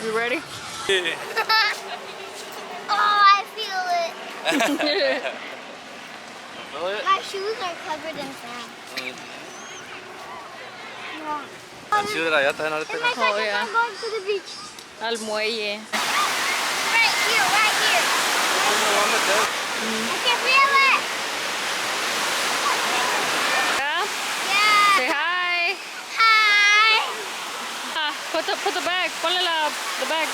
You ready? Oh, I feel it. Feel it? My shoes are covered in sand. Yeah. Let's see that allá también ahorita. In my Oh, second yeah. I'm going to the beach. Al muelle. Right here, right here. I can feel it. Yeah? Yeah. Say hi. Hi. Ah, put the bag. Ponle the bag.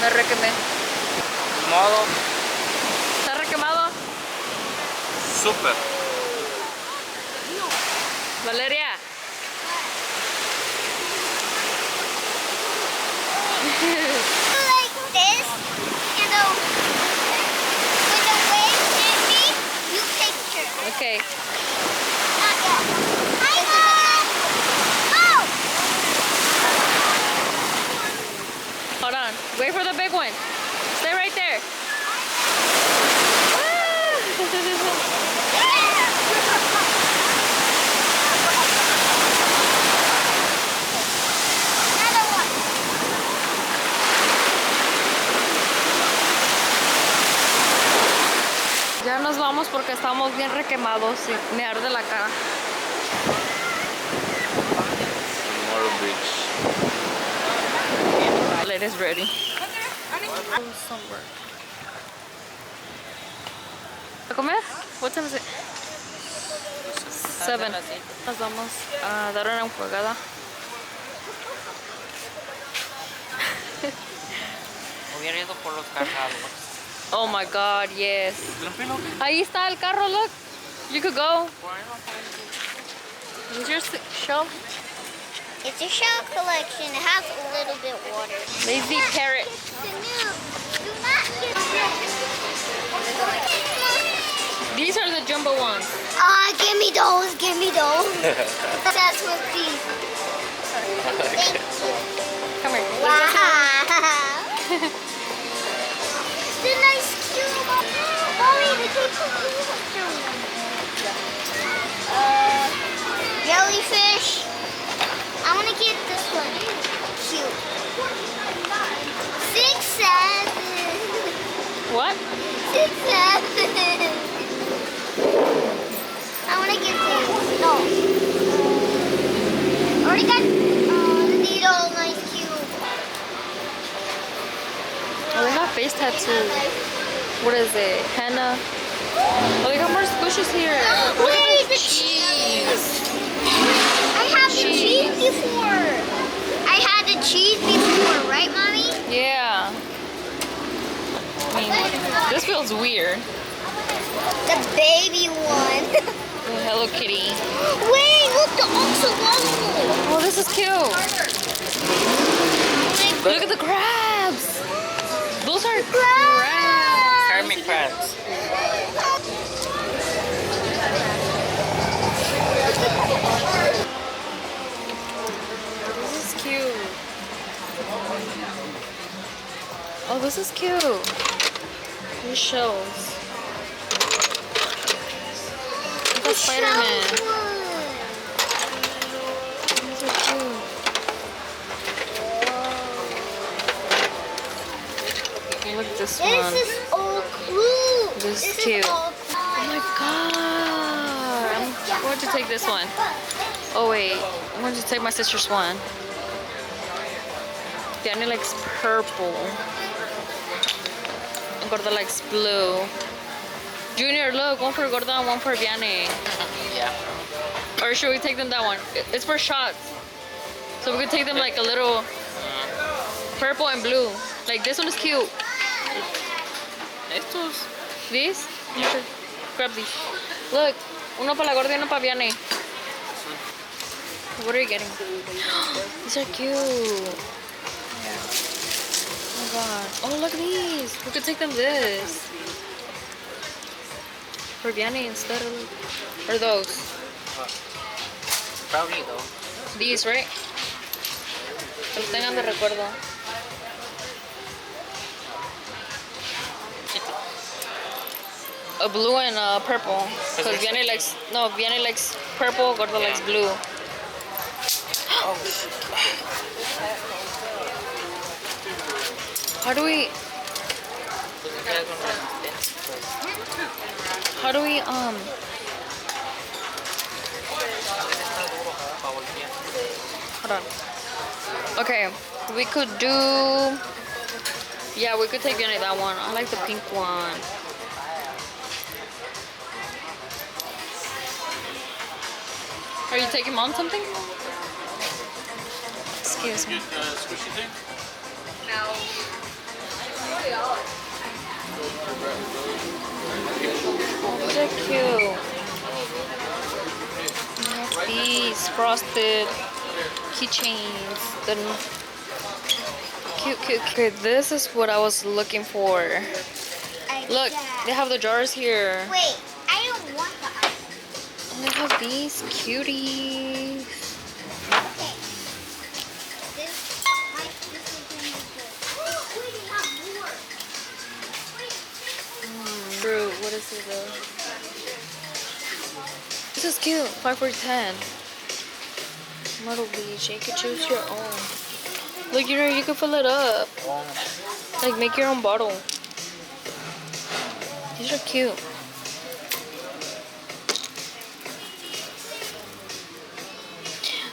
Me requemé. Modo ¿Está requemado? super. Valeria. Like this, and when the waves hit me, you picture. Okay. Not yet. Hi, Mom. Oh. Hold on. Wait for the big one. Stay right there. Another one. Ya nos vamos porque estamos bien requemados y me arde la cara. Myrtle Beach. It is ready. Somewhere. ¿A comer? What time is it? 7. Nos vamos a dar una enjuagada. Hubiera ido por los cargadores. Oh my god, yes. Ahí está el carro, look. You could go. Is your shelf? It's a shell collection. It has a little bit water. Lazy parrot. Do not get These are the jumbo ones. give me those. Give me those. That's what these. Thank you. Come here. Wow. The nice cube. Mommy, the jellyfish. I want to get this one. Cute. 6, 7. What? 6, 7. I want to get this. No. Already got the needle. Nice cube. Oh, they have face tattoos. What is it? Henna. Oh, they got more squishes here. Look at Wait, the the cheese. I had the cheese before. I had the cheese before, right, Mommy? Yeah. I mean, this feels weird. The baby one. Oh, Hello Kitty. Wait, look, the oxalotl. Oh, this is cute. Look at the crabs. Those are crabs. Hermit crabs. This is cute. Oh, this is cute. These shells. Look at Spider-Man. These are cute. Look at this one. This is all glue. This is cute. all Oh my god. I'm going to take this one. Oh wait, I'm going to take my sister's one. Danny likes purple. Gorda likes blue. Junior, look, one for Gorda and one for Vianney. Yeah. Or should we take them that one? It's for shots. So we could take them like a little purple and blue. Like this one is cute. Estos. These? Okay. Grab these. Look, uno para la Gorda y uno para Vianney. What are you getting? These are cute. Oh my god. Oh, look at these. We could take them this. for Vianney instead of, or those. Probably though. These, right? Que los tengan de recuerdo. A blue and a purple. Because Vianney likes purple, Gordo likes blue. Oh, How do we, hold on. Okay, we could do, yeah, we could take Vianney that one. I like the pink one. Are you taking Mom something? Excuse me. These are cute. These frosted keychains. Cute. Okay, this is what I was looking for. Look, they have the jars here. Wait, I don't want the ice. They have these cuties. Okay. This is Wait, they have more. Fruit, what is it though? This is cute. 5 for 10. Myrtle Beach. You can choose your own. Look, you can fill it up. Like make your own bottle. These are cute.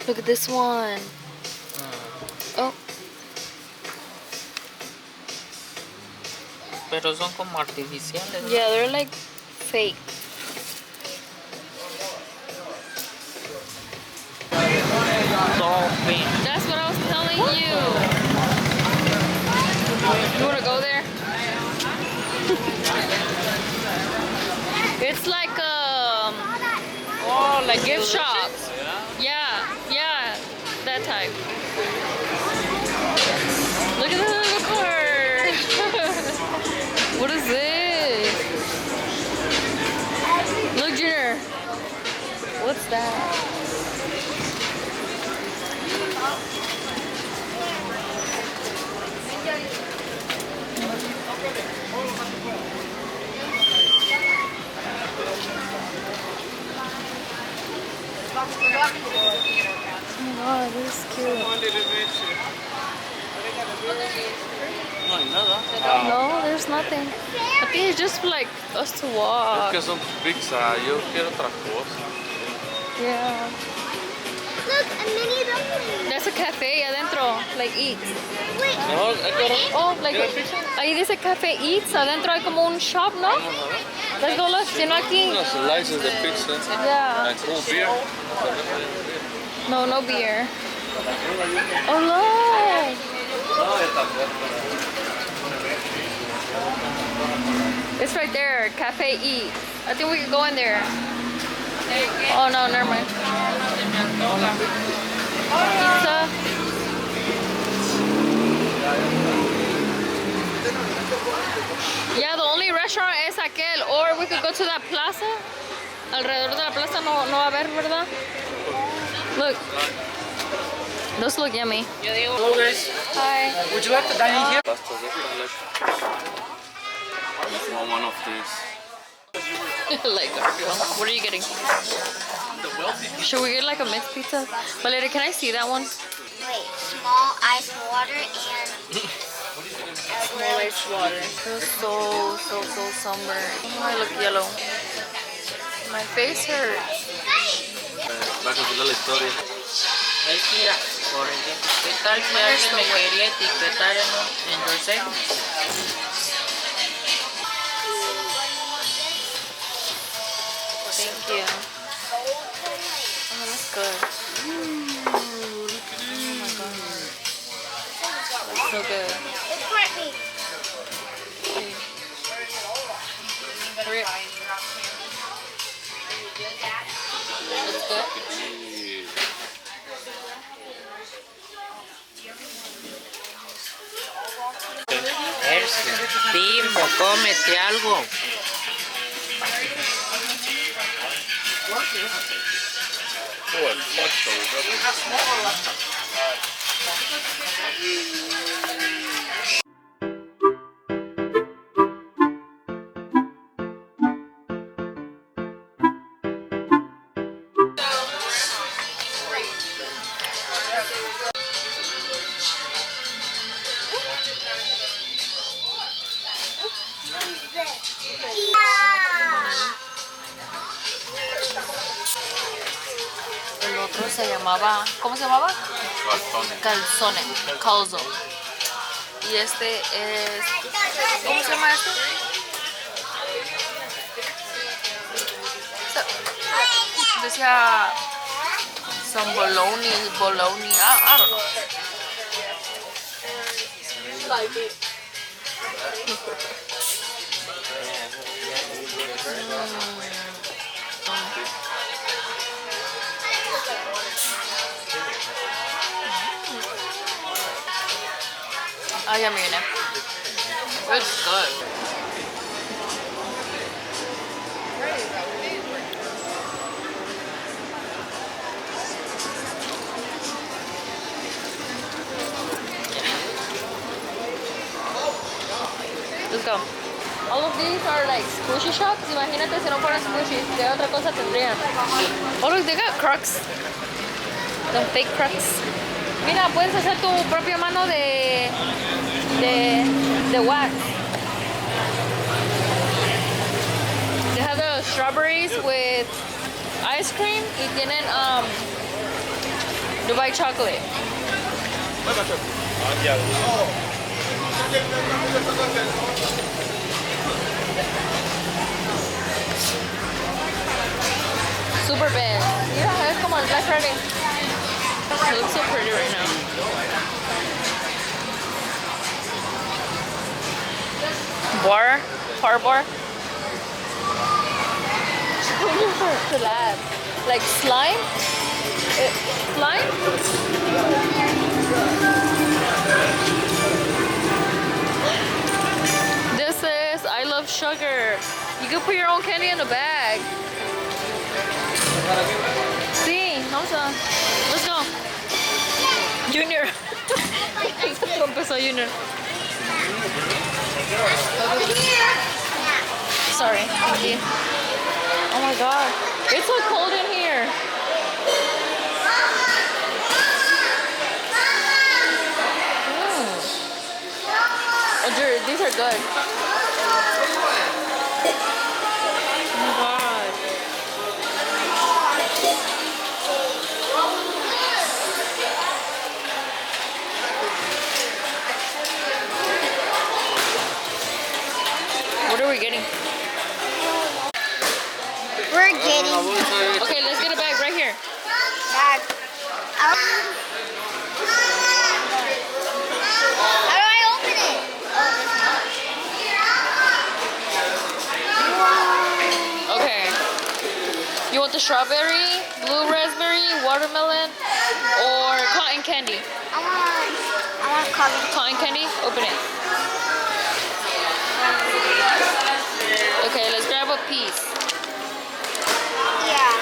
Look at this one. Oh. Pero son como artificiales. Yeah, they're like fake. That's what I was telling you. You wanna go there? It's like Oh, like gift shops. Yeah, that type. Look at the little car. What is this? Look, Junior. What's that? Oh my god, this is cute. No hay nada. No, there's nothing. I think it's just for like us to Es walk. que son pizza, yo quiero otra cosa. Yeah. Look, a mini dumpling. There's a cafe adentro, like Eats. Wait, No, hay que Oh, like ahí dice Cafe Eats, adentro hay como un shop, ¿no? Let's go look, si no aquí. unos slices de pizza. Yeah. And cool beer. No beer. Oh look. It's right there, Cafe Eats. I think we could go in there. Oh no, never mind. Pizza. Yeah, the only restaurant es aquel. Or we could go to that plaza. Alrededor de la plaza no va a haber, ¿verdad? Look. Those look yummy. Hello guys, Hi. would you like to dine in here? Pastas de I want one of these. Like Garfield. What are you getting? Should we get like a mixed pizza? Valeria, can I see that one? wait, small ice water and Small ice water. Feels so sunburned. Oh, I look yellow. My face hurts. Va a contar la historia. Es mira, por ejemplo, ¿qué tal si alguien me quería etiquetar en your segment? Thank you. Oh, that's good. Oh my god. That's so good. it's for me. Hurry up. That's good. Timo, cómete algo. Oh, fuck those. El otro se llamaba, ¿cómo se llamaba? Calzone, calzo. Y este es, ¿cómo se llama este? Decía some bologna, I don't know. Like it. Oh, ya me viene. It's good. Let's go. All of these are like squishy shops. Imagínate si no fueran squishy, ¿qué otra cosa tendrían? Oh, look, they got Crocs. The fake Crocs. Mira, puedes hacer tu propia mano de wax. They have the strawberries with ice cream y tienen Dubai chocolate. Super bad. Yeah, come on, Black Friday. It looks so pretty right now. Bar bar. Collab. Like slime? Slime? This is I love sugar. You can put your own candy in a bag. Sí, vamos a. Let's go. Junior. Se trompezó Junior. Sorry. Thank you. Oh my god. It's so cold in here. Oh, dude, these are good. Oh my god. What are we getting? We're getting. Okay, let's get a bag right here. Dad. How do I open it? Okay. You want the strawberry, blue raspberry, watermelon, or cotton candy? I want cotton. Cotton candy? Open it. Okay, let's grab a piece. Yeah.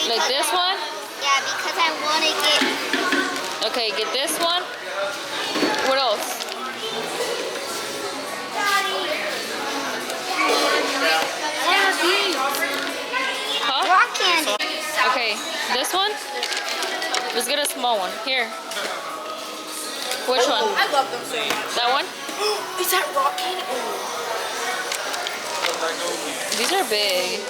Like this one? Yeah, because I want to get. Okay, get this one. What else? Huh? Rock candy. Okay, this one? Let's get a small one. Here. Which one? I love them so much. That one? Is that rock candy? These are big.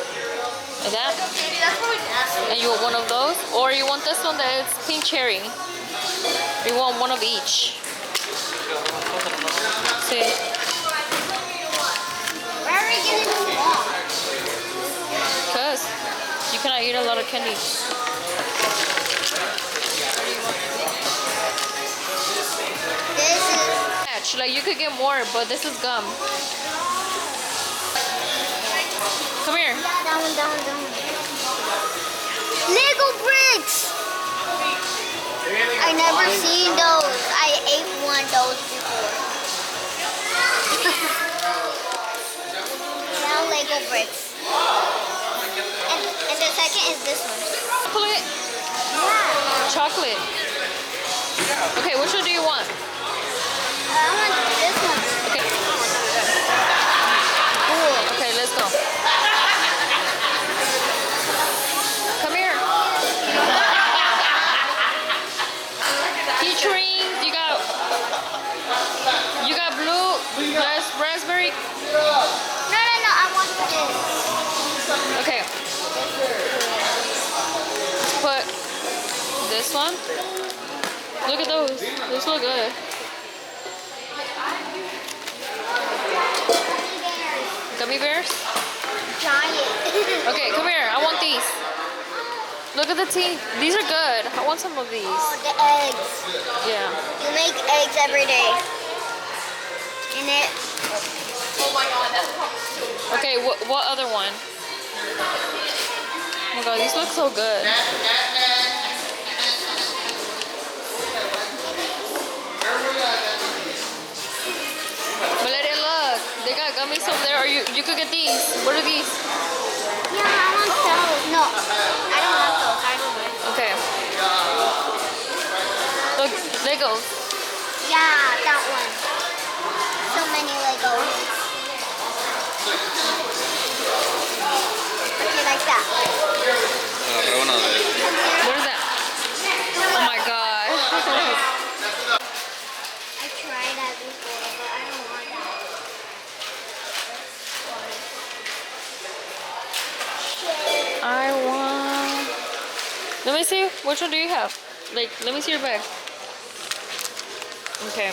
Like that? That's probably nasty. And you want one of those? Or you want this one that is pink cherry? You want one of each? See? Where are we getting this from? Because you cannot eat a lot of candy. This is. Like you could get more, but this is gum. Come here. Down. Lego bricks! I never seen those. I ate one of those before. Now Lego bricks. And the second is this one. Chocolate? Yeah. Chocolate. Okay, which one do you want? I want this one. Okay. Cool. Okay, let's go. Come here. Peach rings. You got blue, raspberry. No, I want this. Okay. Put this one. Look at those. Those look good. Gummy bears? Giant. Okay, come here. I want these. Look at the teeth. These are good. I want some of these. Oh, the eggs. Yeah. You make eggs every day. In it. Okay, what other one? Oh my god, these look so good. Valeria, look. They got gummies over there. Or you could get these. What are these? Yeah, I want those. No, I don't want those. I don't want those. Okay. Look, Legos. Yeah, that one. So many Legos. Okay, like that. Agarré una de esas. What is that? Oh my god. I tried that before, but I don't want that. I want... Let me see. Which one do you have? Like, let me see your bag. Okay.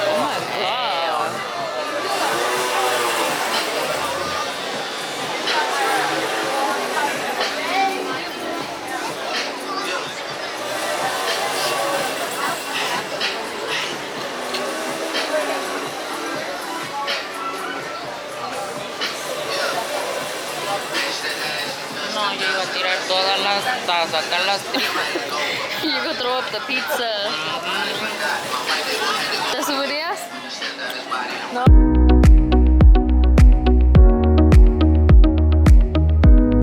Oh my god. No, yo iba a tirar todas las, para sacar las tripas. You could throw up the pizza. The souvenirs?